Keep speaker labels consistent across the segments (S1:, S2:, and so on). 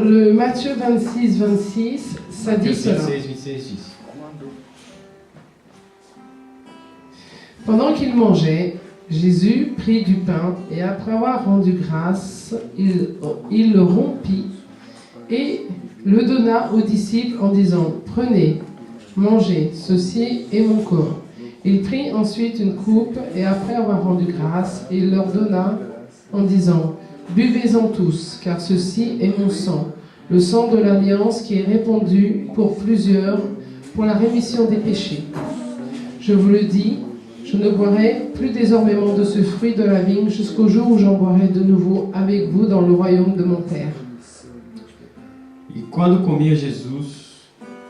S1: le Matthieu 26, 26, ça dit cela.
S2: 26, 26 diz:
S1: Pendant qu'il mangeait, Jésus prit du pain et après avoir rendu grâce, il le rompit et le donna aux disciples en disant: Prenez, mangez, ceci est mon corps. Il prit ensuite une coupe et après avoir rendu grâce, il leur donna en disant: Buvez-en tous, car ceci est mon sang, le sang de l'alliance qui est répandu pour plusieurs pour la rémission des péchés. Je vous le dis, je ne boirai plus désormais de ce fruit de la vigne jusqu'au jour où j'en boirai de nouveau avec vous dans le royaume de mon Père.
S2: E quando comia Jesus,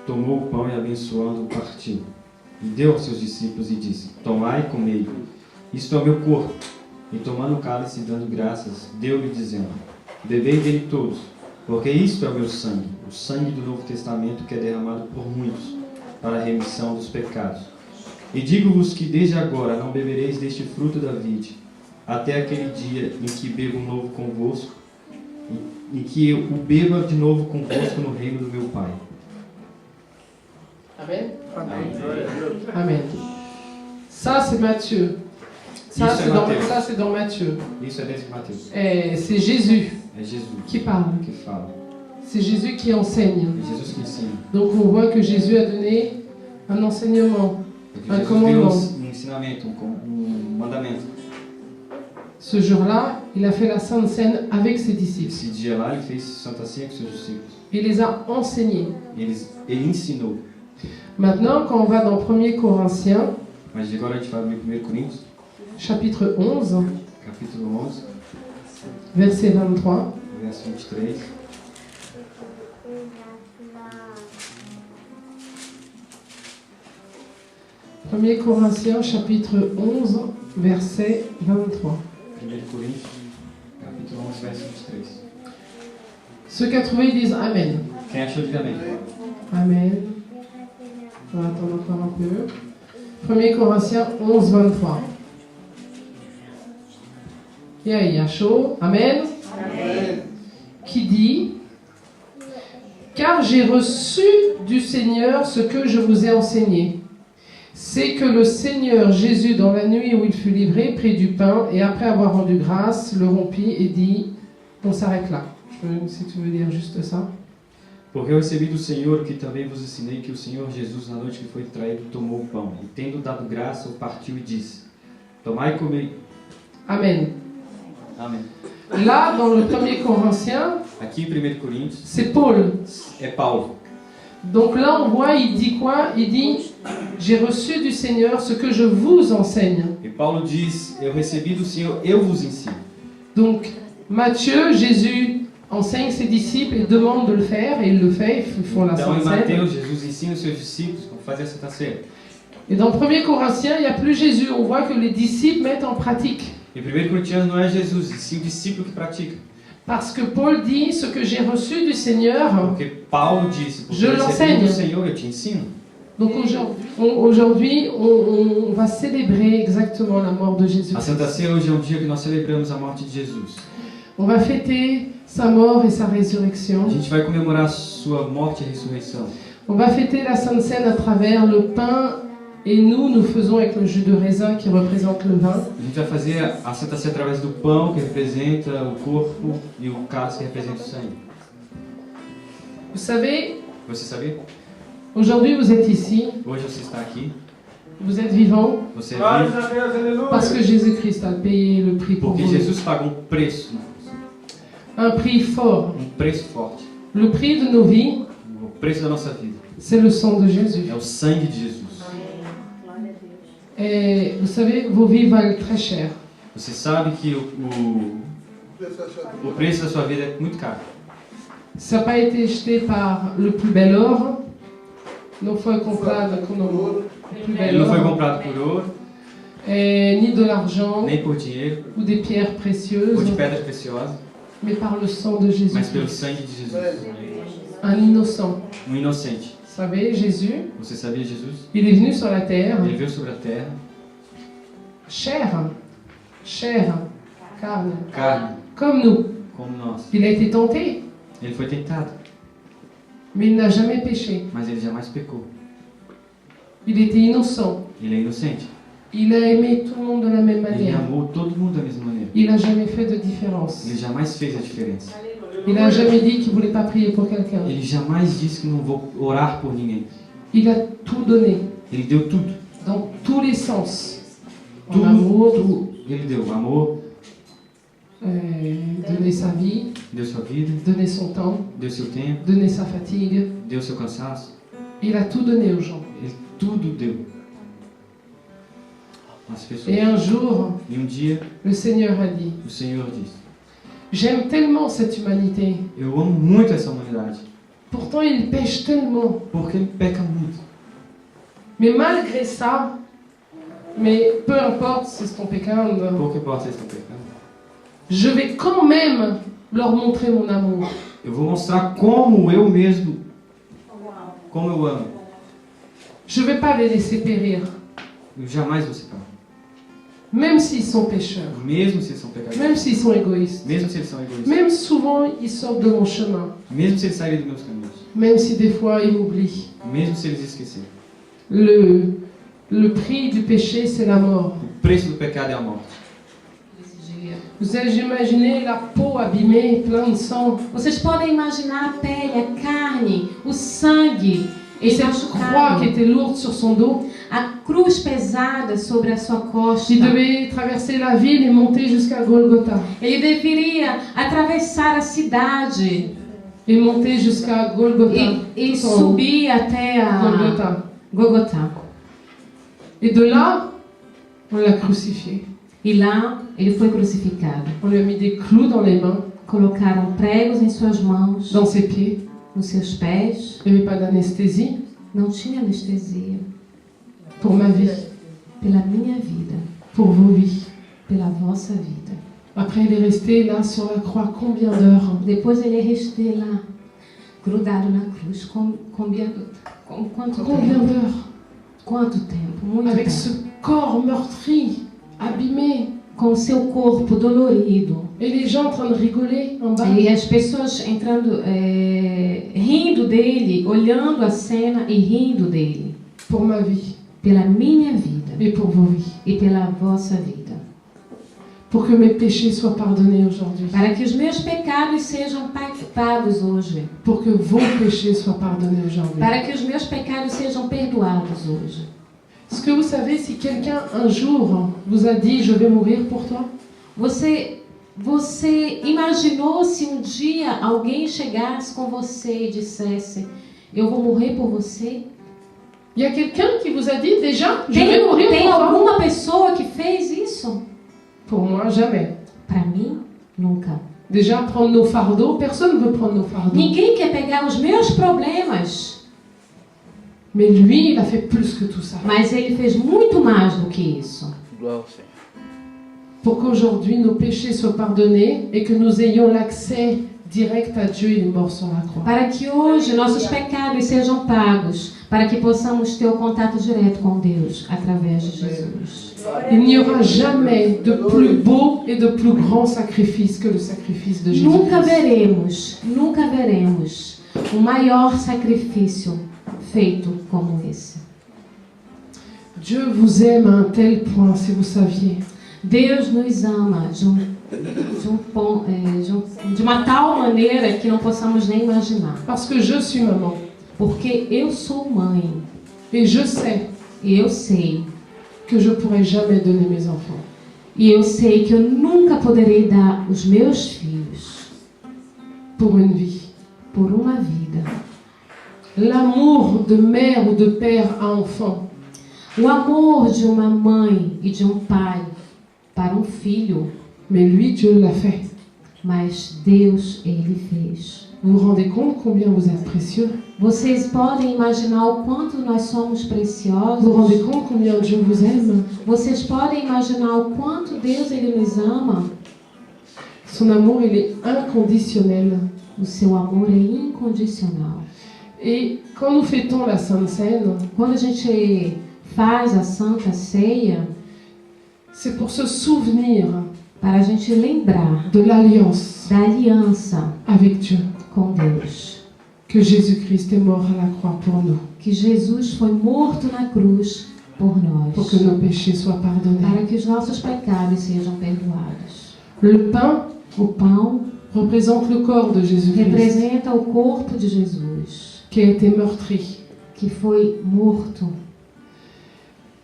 S2: tomou o pão e abençoando, o partiu. E deu aos seus discípulos e disse: Tomai e comei, isto é o meu corpo. E tomando o cálice e dando graças, deu-lhe dizendo: Bebei dele todos, porque isto é o meu sangue, o sangue do Novo Testamento que é derramado por muitos, para a remissão dos pecados. E digo-vos que desde agora não bebereis deste fruto da vide, até aquele dia em que bebo novo convosco, e que eu o beba de novo convosco no reino do meu Pai.
S1: Amen. Amen. Ça, c'est Matthieu. Ça, c'est dans Matthieu.
S2: Isso é dentro de Mateus.
S1: C'est Jésus
S2: É Jesus
S1: qui parle.
S2: que fala.
S1: C'est Jésus qui enseigne.
S2: É Jesus que ensina.
S1: Donc on voit que Jésus a donné un enseignement,
S2: Porque
S1: un
S2: Jesus
S1: commandement.
S2: deu um ensinamento, mandamento.
S1: Ce jour-là, il a fait la Sainte Seine avec ses disciples.
S2: Esse dia lá ele fez Santa Ceia com seus discípulos.
S1: Il les a enseignés.
S2: Ele ensinou.
S1: Maintenant, quand on va dans 1 Corinthiens,
S2: Mas agora a gente fala em 1 Coríntios,
S1: chapitre 11,
S2: capítulo 11,
S1: verset 23.
S2: verso 23.
S1: Premier Corinthiens, chapitre 11, verset 23.
S2: 1 Coríntios, capítulo 11, verso 23.
S1: Ceux qui ont trouvé, ils disent Amen.
S2: Quem achou, diga amém.
S1: Amen. On va attendre encore un peu. 1 Corinthiens 11, 23. Et aí, achou? Amen.
S3: Amen.
S1: Qui dit: Car j'ai reçu du Seigneur ce que je vous ai enseigné. C'est que le Seigneur Jésus, dans la nuit où il fut livré, prit du pain et après avoir rendu grâce, le rompit et dit... On s'arrête là. Si tu veux dire juste ça.
S2: Porque eu recebi do Senhor o que também vos ensinei, que o Senhor Jesus, na noite que foi traído, tomou o pão, e tendo dado graça, o partiu e disse: Tomai e comei.
S1: Amen.
S2: Amém.
S1: Là, dans le 1er Corinthiens,
S2: Aqui em 1 Coríntios,
S1: c'est Paul.
S2: é Paulo.
S1: Donc là, on voit, il dit quoi? Il dit: J'ai reçu du Seigneur ce que je vous enseigne.
S2: E Paulo diz: Eu recebi do Senhor, eu vos ensino.
S1: Donc, Matthieu, Jésus enseigne ses disciples et demande de le faire, et il le fait, ils font la
S2: Então,
S1: Sainte
S2: em
S1: Seine.
S2: Mateus, Jesus ensina os seus discípulos como fazer a Santa Ceia.
S1: Et dans 1er Corinthiens, il n'y a plus Jésus, on voit que les disciples mettent en pratique.
S2: Em 1 Coríntios não é Jesus, e sim o discípulo que pratica.
S1: Parce que Paul dit: Ce que j'ai reçu du Seigneur.
S2: Porque Paulo disse: Porque
S1: Je
S2: eu recebi
S1: l'enseigne.
S2: do Senhor, eu te ensino.
S1: Donc aujourd'hui, on va célébrer exactement la mort de Jésus.
S2: A Santa Ceia hoje é um dia que nós celebramos a morte de Jesus.
S1: On va fêter sa mort et sa résurrection.
S2: A gente vai comemorar a sua morte e ressurreição.
S1: On va fêter la Sainte Seine à travers le pain, et nous faisons avec le jus de raisin qui représente le vin.
S2: A gente vai fazer a Santa Ceia através do pão, que representa o corpo, e o cálice, que representa o sangue.
S1: Vous savez,
S2: Você sabia?
S1: aujourd'hui vous êtes ici,
S2: Hoje você está aqui,
S1: vous êtes vivant,
S2: você é vivo,
S1: parce que Jésus-Christ a payé le prix pour
S2: porque
S1: vous.
S2: Jesus pagou um preço
S1: Un prix fort.
S2: forte.
S1: Le prix de nos vies,
S2: O preço da nossa vida
S1: c'est le sang de Jésus.
S2: é o sangue de Jesus.
S1: Et vous savez, vos vies valent très cher.
S2: Você sabe que o preço da sua vida é muito caro.
S1: Ça n'a pas été acheté par le plus bel or. Não foi comprado com o plus
S2: Ele
S1: bel
S2: não foi
S1: or.
S2: comprado por ouro,
S1: Ni de l'argent
S2: nem por dinheiro,
S1: ou des pierres
S2: ou
S1: précieuses,
S2: de pedras preciosas,
S1: mais par le sang de Jésus.
S2: mas pelo sangue de Jesus.
S1: Un innocent.
S2: Inocente.
S1: Vous savez, Jésus,
S2: Você sabia Jesus?
S1: il est venu sur la terre,
S2: Ele veio sobre a terra,
S1: chair, carne,
S2: carne,
S1: comme nous.
S2: como nós.
S1: Il a été tenté,
S2: Ele foi tentado,
S1: mais il n'a jamais péché.
S2: mas ele jamais pecou.
S1: Il était innocent.
S2: Ele é inocente.
S1: Il a aimé tout le monde de la même
S2: Ele
S1: manière.
S2: amou todo mundo da mesma maneira.
S1: Il n'a jamais fait de différence.
S2: Ele jamais fez a diferença.
S1: Il n'a jamais dit qu'il ne voulait pas prier pour quelqu'un.
S2: Ele jamais disse que não vou orar por ninguém.
S1: Il a tout donné,
S2: Ele deu tudo.
S1: dans tous les sens. En
S2: Tudo,
S1: amour,
S2: tudo. Ele deu amor,
S1: donner sa vie,
S2: deu sua vida,
S1: donner son temps,
S2: deu seu tempo,
S1: donner sa fatigue.
S2: deu seu cansaço.
S1: Il a tout donné aux gens.
S2: Ele tudo deu às pessoas.
S1: Et un jour,
S2: E dia,
S1: le Seigneur a dit,
S2: o Senhor disse:
S1: j'aime tellement cette humanité.
S2: eu amo muito essa humanidade,
S1: Pourtant, ils pêchent tellement.
S2: porque ele peca muito.
S1: Mais malgré ça, mais peu importe si estão pecando,
S2: Pouco importa se eles estão pecando.
S1: je vais quand même leur montrer mon amour.
S2: Eu vou mostrar como eu mesmo, como eu amo.
S1: Je ne vais pas les laisser périr,
S2: Eu jamais vou separar.
S1: même s'ils sont pécheurs,
S2: Mesmo se eles são pecadores.
S1: même s'ils sont égoïstes,
S2: Mesmo se eles são egoístas.
S1: même souvent ils sortent de mon chemin,
S2: Mesmo se eles saírem dos meus caminhos.
S1: même si des fois ils m'oublient.
S2: Mesmo se eles esquecerem.
S1: Le prix du péché, c'est la mort.
S2: O preço do pecado é a morte.
S1: Vous avez imaginé la peau abîmée, plein de sang,
S3: Vocês podem imaginar a pele, a carne, o sangue,
S1: et
S3: ele
S1: cette croix
S3: machucado,
S1: qui était lourde sur son dos.
S3: a cruz pesada sobre a sua costa.
S1: Il devait traverser la ville et monter jusqu'à Golgotha.
S3: Ele deveria atravessar a cidade
S1: Et monter jusqu'à Golgotha.
S3: e
S1: Son-
S3: subir até a
S1: Golgotha.
S3: Gogotá.
S1: Et de là, on l'a crucifié.
S3: E lá ele foi crucificado.
S1: On lui a mis des clous dans les mains,
S3: Colocaram pregos em suas mãos,
S1: dans ses pieds.
S3: nos seus pés.
S1: Il n'y avait pas d'anesthésie
S3: Não tinha anestesia.
S1: pour ma vie,
S3: Pela minha vida,
S1: pour vos vies.
S3: pela vossa vida.
S1: Après, il est resté là sur la croix combien d'heures?
S3: Depois ele restou lá, grudado na cruz. Quanto
S1: Combien
S3: tempo?
S1: d'heures?
S3: Quanto tempo? Muito
S1: Avec
S3: tempo.
S1: ce corps meurtri, abîmé.
S3: Com o seu corpo dolorido.
S1: Et les gens en train de rigoler en bas.
S3: E as pessoas entrando, rindo dele, olhando a cena e rindo dele.
S1: Pour ma vie
S3: Pela minha vida
S1: et pour vos vies.
S3: e pela vossa vida.
S1: Pour que mes péchés soient pardonnés aujourd'hui.
S3: Para que os meus pecados sejam pagos hoje.
S1: Pour que vos péchés soient pardonnés aujourd'hui.
S3: Para que os meus pecados sejam perdoados hoje.
S1: Est-ce que vous savez si quelqu'un un jour vous a dit « je vais mourir pour toi »
S3: Você imaginou se um dia alguém chegasse com você e dissesse: eu vou morrer por você?
S1: Il y a quelqu'un qui vous a dit déjà « je vais mourir
S3: Tem
S1: pour toi »
S3: alguma pessoa que fez isso?
S1: Pour moi, jamais.
S3: Para mim, nunca.
S1: Déjà, prendre nos fardeaux, personne ne veut prendre nos fardeaux.
S3: Ninguém quer pegar os meus problemas,
S1: Mais lui, il a fait plus que tout ça.
S3: mas ele fez muito mais do que isso.
S4: Glória ao Senhor.
S1: Pour qu'aujourd'hui, nos péchés soient pardonnés et que nous ayons l'accès direct à Dieu, il est mort sur la croix.
S3: Para que hoje nossos pecados sejam pagos, para que possamos ter o contato direto com Deus através de Jesus.
S1: Il n'y aura jamais de plus beau et de plus grand sacrifice que le sacrifice de Jésus.
S3: Nunca veremos um maior sacrifício feito como esse.
S1: Dieu vous aime à un tel point, si vous saviez.
S3: Deus nos ama de uma tal maneira que não possamos nem imaginar.
S1: Parce que je suis maman.
S3: Porque eu sou mãe
S1: Et je sais
S3: e eu sei.
S1: que je ne pourrai jamais donner mes enfants.
S3: E eu sei que eu nunca poderei dar os meus filhos
S1: Pour une vie.
S3: por uma vida.
S1: L'amour de mère ou de père à enfant.
S3: O amor de uma mãe e de um pai para um filho,
S1: Mais lui, Dieu l'a fait.
S3: mas Deus, Ele fez.
S1: Vous vous rendez compte combien vous êtes précieux?
S3: Vocês podem imaginar o quanto nós somos
S1: Vous vous rendez
S3: preciosos?
S1: compte combien Dieu vous aime?
S3: Vocês podem imaginar o quanto Deus Ele nos ama?
S1: Son amour, il est inconditionnel.
S3: O seu amor é incondicional.
S1: Et quand nous fêtons la Sainte Seine,
S3: Quando a gente faz a Santa Ceia,
S1: c'est pour se souvenir
S3: para a gente lembrar
S1: de l'alliance
S3: da aliança
S1: avec Dieu.
S3: com Deus.
S1: que Jésus-Christ est mort à la croix pour nous,
S3: Que Jesus foi morto na cruz por
S1: pour que
S3: nós,
S1: nos péchés soient pardonnés.
S3: para que os nossos pecados sejam perdoados.
S1: Le pain
S3: O pão
S1: représente le corps de Jésus-Christ
S3: representa o corpo de Jesus,
S1: qui a été meurtri.
S3: que foi morto.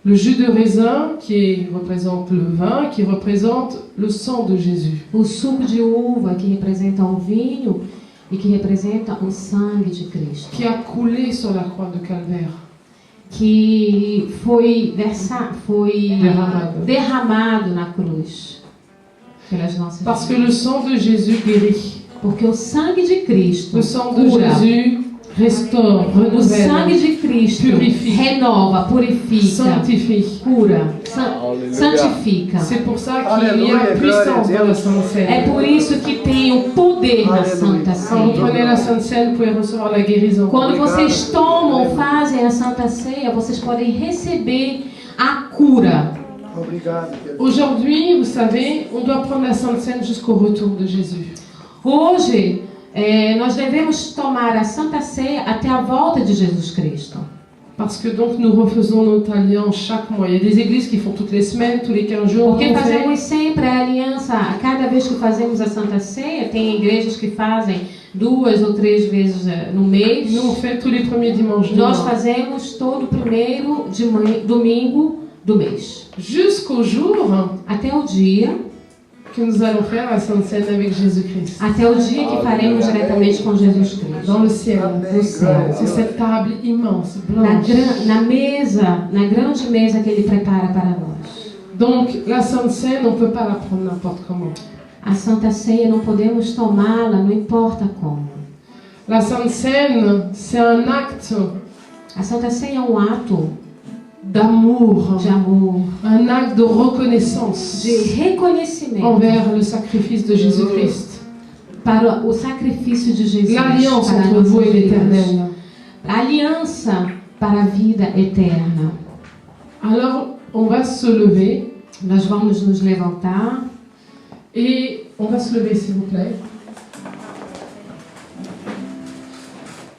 S1: Le jus de raisin qui représente le vin, qui représente le sang de Jésus.
S3: O suco de uva, que representa o vinho e que representa o sangue de Cristo,
S1: Qui a coulé sur la croix de Calvaire.
S3: que foi derramado na cruz pelas nossas
S1: Parce que
S3: vidas.
S1: le sang de Jésus guérit.
S3: Porque o sangue de Cristo
S1: Le sang de
S3: cura.
S1: Jésus restaure,
S3: O sangue
S1: renouvelle,
S3: de Cristo
S1: Purifica.
S3: renova, purifica,
S1: sanctifie.
S3: cura,
S4: Aleluia.
S3: santifica.
S1: C'est pour ça qu'il y
S4: Alléluia,
S1: a puissance dans la Sainte Seine.
S3: É por isso que tem o poder na
S4: Aleluia.
S3: Santa
S1: Quand vous
S3: Ceia.
S1: prenez la Sainte Seine, vous pouvez recevoir la guérison.
S3: Quando vocês tomam, fazem a Santa Ceia, vocês podem receber a cura.
S4: Obrigado, Deus.
S1: Aujourd'hui, vous savez, on doit prendre la Sainte Seine jusqu'au retour de Jésus.
S3: Hoje, nós devemos tomar a Santa Ceia até a volta de Jesus Cristo.
S1: Parce que donc nous refaisons notre alliance chaque mois. Il y a des églises qui font toutes les semaines, tous les 15 jours.
S3: Porque
S1: On fait.
S3: fazemos sempre a aliança, a cada vez que fazemos a Santa Ceia, tem igrejas que fazem 2 ou 3 vezes no mês.
S1: Nous, on fait tous les premiers dimanches du
S3: Nós
S1: mois.
S3: fazemos todo primeiro domingo do mês.
S1: Jusqu'au jour
S3: Até o dia,
S1: que nous allons faire la Sainte Seine avec Jésus-Christ.
S3: até o dia que faremos diretamente com Jesus Cristo.
S1: Dans le ciel.
S3: No céu.
S1: Sur cette table immense,
S3: Na,
S1: blanche.
S3: na mesa, na grande mesa que Ele prepara para nós.
S1: Donc, la Sainte Seine, on ne peut pas la prendre n'importe comment.
S3: A Santa Ceia não podemos tomá-la, não importa como.
S1: La Sainte Seine, c'est un acte
S3: A Santa Ceia é um ato
S1: d'amour,
S3: de amor,
S1: un acte de reconnaissance
S3: de reconhecimento
S1: envers le sacrifice de Jésus-Christ.
S3: para o sacrifício de Jesus.
S1: L'alliance
S3: para
S1: entre
S3: nossas
S1: vous et
S3: vidas.
S1: l'Éternel.
S3: A aliança para a vida eterna.
S1: Alors, on va se lever
S3: Nós vamos nos levantar
S1: et on va se lever, s'il vous plaît.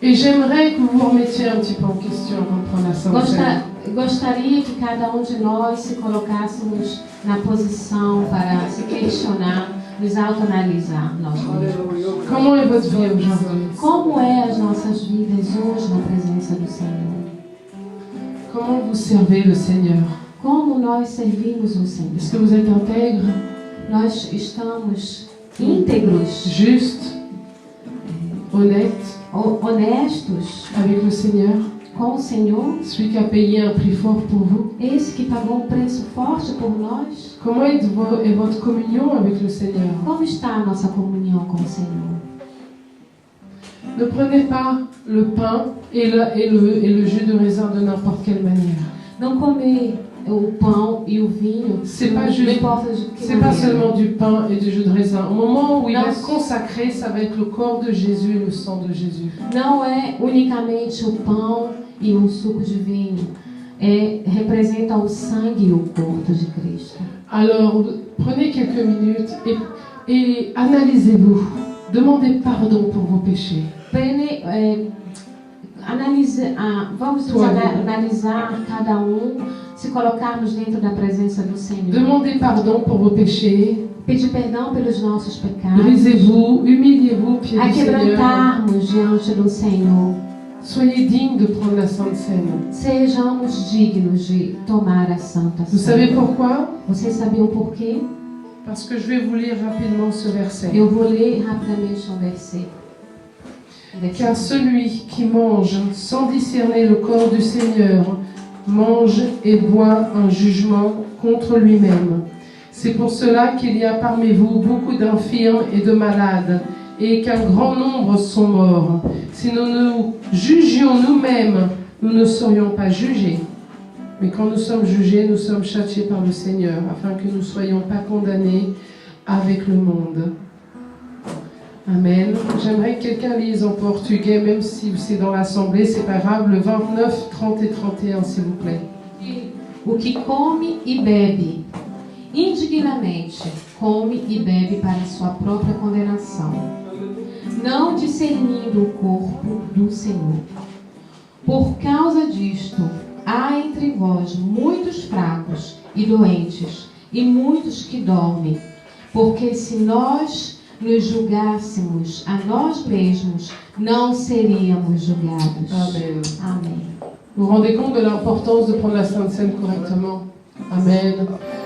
S1: Et j'aimerais que vous vous remettiez un petit peu en question avant de prendre la Sainte Seine.
S3: Gostaria que cada de nós se colocássemos na posição para se questionar, nos autoanalisar nós mesmos.
S4: Aleluia.
S1: Comment est votre vie aujourd'hui?
S3: Como é as nossas vidas hoje na presença do Senhor?
S1: Comment vous servez le Seigneur?
S3: Como nós servimos o Senhor?
S1: Est-ce que vous êtes intègre,
S3: Nós estamos íntegros,
S1: juste, honnête
S3: honestos
S1: avec le Seigneur?
S3: com o Senhor?
S1: Celui qui a payé un prix fort pour vous?
S3: Esse que pagou um preço forte por nós?
S1: Comment est votre communion avec le Seigneur?
S3: Como está a nossa comunhão com o Senhor?
S1: Ne prenez pas le pain et le jus de raisin de n'importe quelle manière.
S3: Não comer o pão e o vinho,
S1: C'est
S3: não
S1: pas juste-
S3: importa de que
S1: C'est pas
S3: maneira.
S1: seulement du pain et du jus de raisin. Au moment où il
S3: Non.
S1: va être consacré, ça va être le corps de Jésus et le sang de Jésus.
S3: Não é unicamente o pão e o suco de vinho. Representa o sangue e o corpo de Cristo.
S1: Alors, prenez quelques minutes et analysez-vous. Demandez pardon pour vos péchés.
S3: Vamos nos
S1: Tua
S3: analisar cada se colocarmos dentro da presença do Senhor.
S1: Demandez pardon pour vos péchés.
S3: Pedir perdão pelos nossos pecados.
S1: Brisez-vous, humiliez-vous au pied du Seigneur.
S3: Quebrantarmos diante do Senhor.
S1: Soyez dignes de prendre la Sainte Seine.
S3: Sejamos dignos de tomar a Santa
S1: Vous savez
S3: Ceia.
S1: pourquoi?
S3: Vocês sabiam por quê?
S1: Parce que je vais vous lire rapidement ce verset.
S3: Eu vou ler rapidamente um versículo.
S1: Car celui qui mange sans discerner le corps du Seigneur mange et boit un jugement contre lui-même. C'est pour cela qu'il y a parmi vous beaucoup d'infirmes et de malades, et qu'un grand nombre sont morts. Si nous nous jugions nous-mêmes, nous ne serions pas jugés. Mais quand nous sommes jugés, nous sommes châtiés par le Seigneur, afin que nous ne soyons pas condamnés avec le monde. Amen. J'aimerais que quelqu'un lise en portugais, même si c'est dans l'assemblée, c'est pas grave, le 29, 30 et 31, s'il vous plaît.
S3: O que come e bebe indignamente, come e bebe para sua própria condenação. não discernindo o corpo do Senhor. Por causa disto, há entre vós muitos fracos e doentes, e muitos que dormem. Porque se nós nos julgássemos a nós mesmos, não seríamos julgados.
S1: Amen.
S3: Amém.
S1: Vous vous rendez compte de l'importance de prendre la Sainte Seine correctement? Amen.